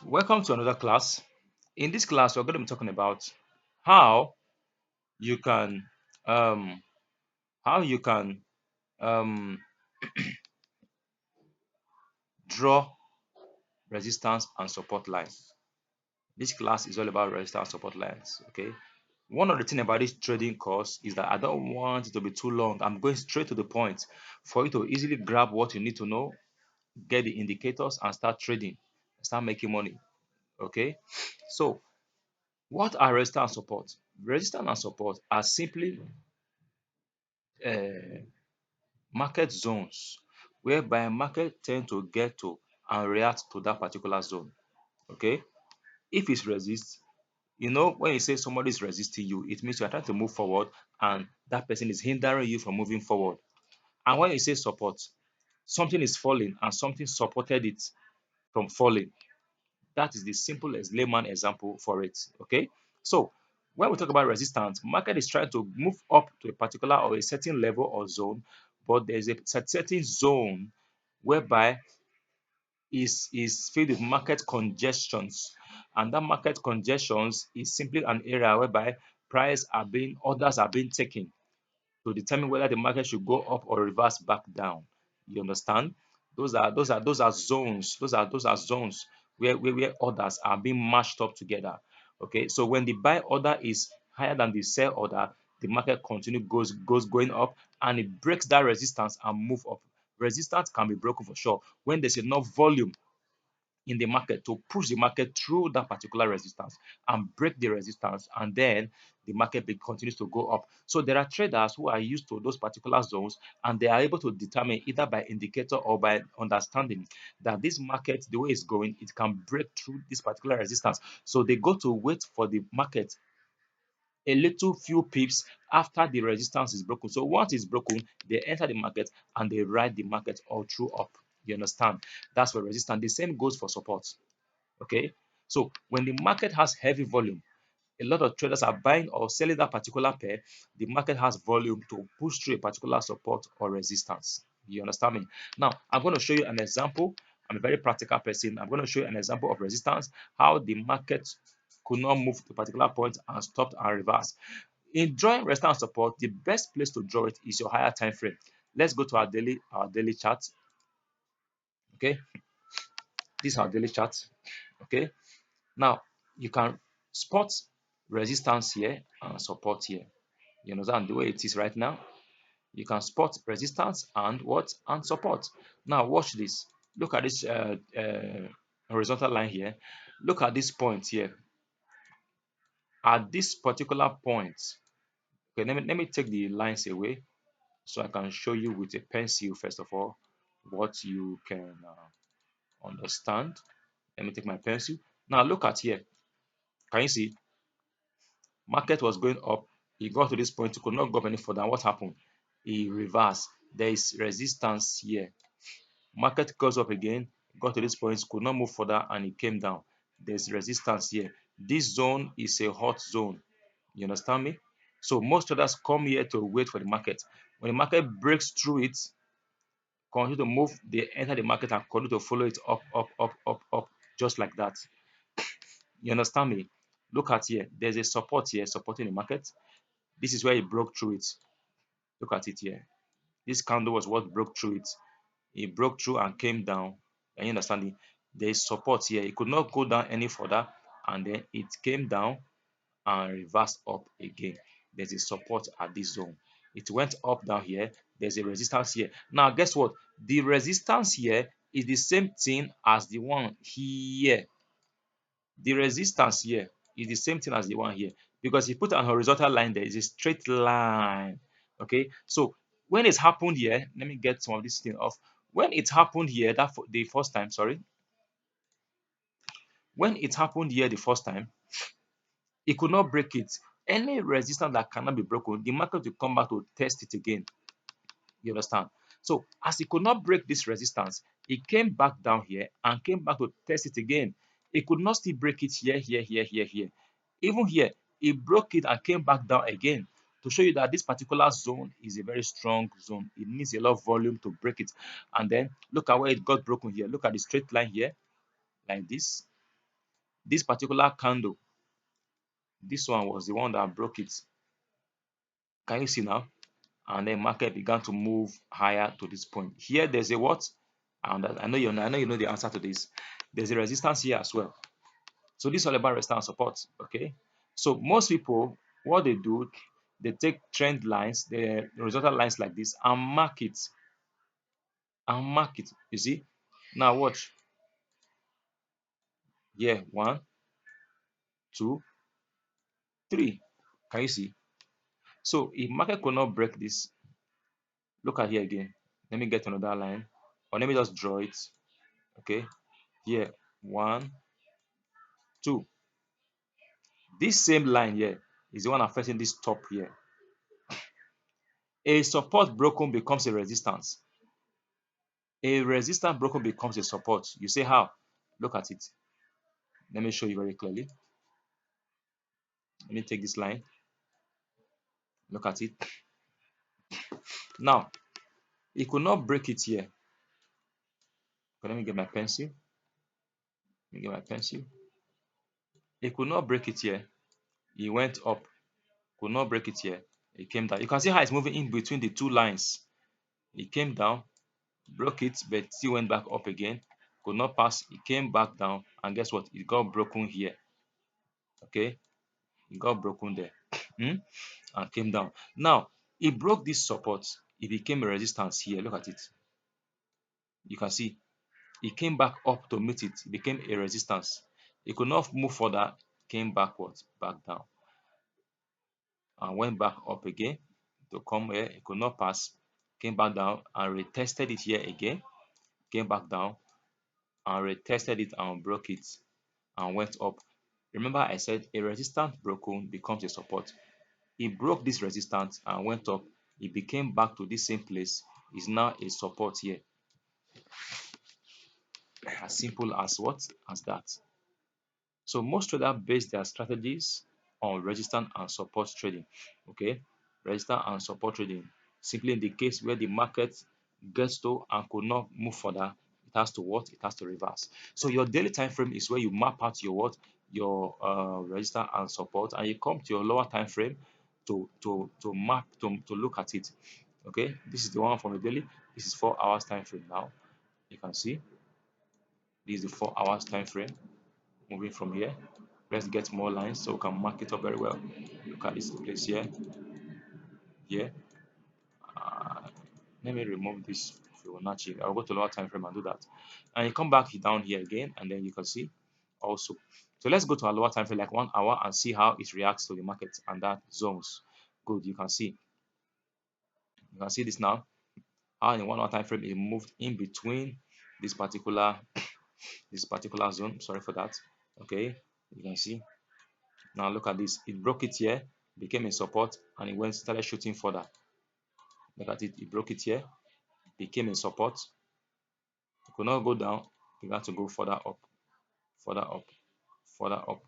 Welcome to another class. In this class, we're going to be talking about how you can um, how you can um, draw resistance and support lines. This class is all about resistance and support lines. Okay. One of the things about this trading course is that I don't want it to be too long. I'm going straight to the point for you to easily grab what you need to know, get the indicators, and start trading, start making money. Okay. So, what are resistance and support? Resistance and support are simply uh, market zones whereby market tend to get to and react to that particular zone. Okay, if it's resist, when you say somebody is resisting you, it means you are trying to move forward and that person is hindering you from moving forward. And when you say support, something is falling and something supported it from falling. That is the simplest layman example for it. Okay, so when we talk about resistance, market is trying to move up to a particular or a certain level or zone, but there's a certain zone whereby is filled with market congestions, and that market congestions is simply an area whereby orders are being taken to determine whether the market should go up or reverse back down. You understand? Those are zones. Those are zones where orders are being matched up together. Okay, so when the buy order is higher than the sell order, the market continue goes going up and it breaks that resistance and move up. Resistance can be broken for sure when there's enough volume in the market to push the market through that particular resistance and break the resistance, and then the market continues to go up. So there are traders who are used to those particular zones and they are able to determine either by indicator or by understanding that this market, the way it's going, it can break through this particular resistance. So they go to wait for the market a little few pips after the resistance is broken. So once it's broken, they enter the market and they ride the market all through up. You understand? That's for resistance. The same goes for support. Okay, so when the market has heavy volume, a lot of traders are buying or selling that particular pair. The market has volume to push through a particular support or resistance. You understand me? Now I'm going to show you an example. I'm a very practical person. I'm going to show you an example of resistance, how the market could not move to a particular point and stopped and reversed. In drawing resistance support, the best place to draw it is your higher time frame. Let's go to our daily chart. Okay, this is our daily chart. Okay, now, you can spot resistance here and support here. You understand the way it is right now? You can spot resistance and what? And support. Now, watch this. Look at this horizontal line here. Look at this point here. At this particular point, okay, let me take the lines away so I can show you with a pencil, first of all, what you can understand. Let me take my pencil. Now, look at here. Can you see? Market was going up. He got to this point, he could not go up any further. And what happened? He reversed. There is resistance here. Market goes up again, got to this point, could not move further, and it came down. There's resistance here. This zone is a hot zone. You understand me? So most traders come here to wait for the market. When the market breaks through it, continue to move, they enter the market and continue to follow it up, up, up, up, up, just like that. You understand me? Look at here. There's a support here supporting the market. This is where it broke through it. Look at it here. This candle was what broke through it. It broke through and came down. Are you understanding? There is support here. It could not go down any further, and then it came down and reversed up again. There's a support at this zone. It went up down here. There's a resistance here. Now, guess what? The resistance here is the same thing as the one here. The resistance here is the same thing as the one here, because if you put an horizontal line there, it's a straight line. Okay, so when it happened here, let me get some of this thing off. When it happened here, the first time, sorry, when it happened here the first time, it could not break it. Any resistance that cannot be broken, the market will come back to test it again. You understand? So as it could not break this resistance, it came back down here and came back to test it again. It could not still break it here, here, here, here, here. Even here, it broke it and came back down again to show you that this particular zone is a very strong zone. It needs a lot of volume to break it. And then look at where it got broken here. Look at the straight line here, like this. This particular candle, this one was the one that broke it. Can you see now? And then market began to move higher to this point. Here there's a what? And I know you know the answer to this. There's a resistance here as well. So this is all about resistance and support. Okay. So most people, what they do, they take trend lines, the horizontal lines like this, and mark it. And mark it. You see? Now watch. Here, one, two, three. Can you see? So if market could not break this, look at here again. Let me get another line. Or let me just draw it. Okay. Here, one, two. This same line here is the one affecting this top here. A support broken becomes a resistance. A resistance broken becomes a support. You say how? Look at it. Let me show you very clearly. Let me take this line. Look at it. Now, it could not break it here. But let me get my pencil. Let me get my pencil. It could not break it here. It went up. Could not break it here. It came down. You can see how it's moving in between the two lines. It came down, broke it, but still went back up again. Could not pass. It came back down. And guess what? It got broken here. Okay? It got broken there. And came down. Now, it broke this support. It became a resistance here. Look at it. You can see it came back up to meet it. It became a resistance. It could not move further. Came backwards, back down, and went back up again to come here. It could not pass. Came back down and retested it here again. Came back down and retested it and broke it and went up. Remember, I said a resistance broken becomes a support. It broke this resistance and went up. It became back to this same place. Is now a support here. As simple as what? As that. So most traders base their strategies on resistance and support trading. Okay, resistance and support trading. Simply in the case where the market gets to and could not move further, it has to what? It has to reverse. So your daily time frame is where you map out your what? Your resistance and support, and you come to your lower time frame to map to look at it. Okay, this is the one from the daily. This is 4 hours time frame now. You can see this is the 4 hours time frame. Moving from here, let's get more lines so we can mark it up very well. Look at this place here. Here, uh, let me remove this Fibonacci. I'll go to lower time frame and do that, and you come back down here again, and then you can see also. So let's go to a lower time frame like 1 hour and see how it reacts to the market and that zones. Good. You can see this now, how in 1 hour time frame it moved in between this particular zone. Sorry for that. Okay, you can see. Now look at this. It broke it here, became a support, and it started shooting further. Look at it. It broke it here, became a support. It could not go down. It had to go further up, further up, further up.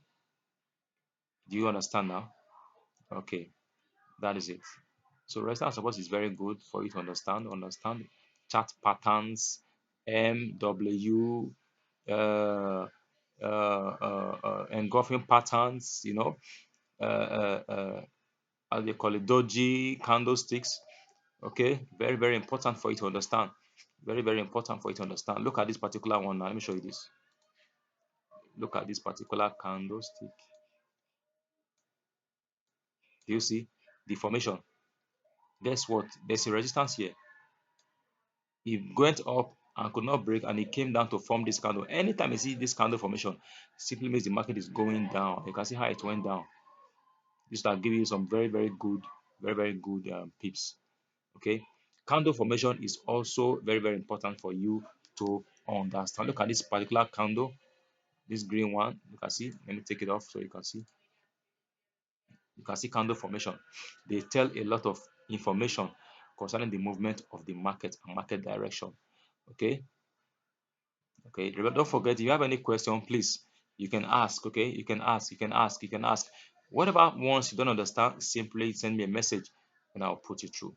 Do you understand now? Okay, that is it. So resistance support is very good for you to understand. Understand chart patterns, MW, engulfing patterns. How they call it, doji candlesticks. Okay, very, very important for you to understand. Very, very important for you to understand. Look at this particular one now. Let me show you this. Look at this particular candlestick. Do you see the formation? Guess what? There's a resistance here. It went up and could not break, and it came down to form this candle. Anytime you see this candle formation, simply means the market is going down. You can see how it went down. This will give you some very, very good pips. Okay, candle formation is also very, very important for you to understand. Look at this particular candle, this green one. You can see. Let me take it off so you can see. You can see candle formation. They tell a lot of information concerning the movement of the market and market direction. Okay. Okay. Don't forget, if you have any question, please, you can ask. Okay. You can ask. Whatever ones you don't understand, simply send me a message and I'll put you through.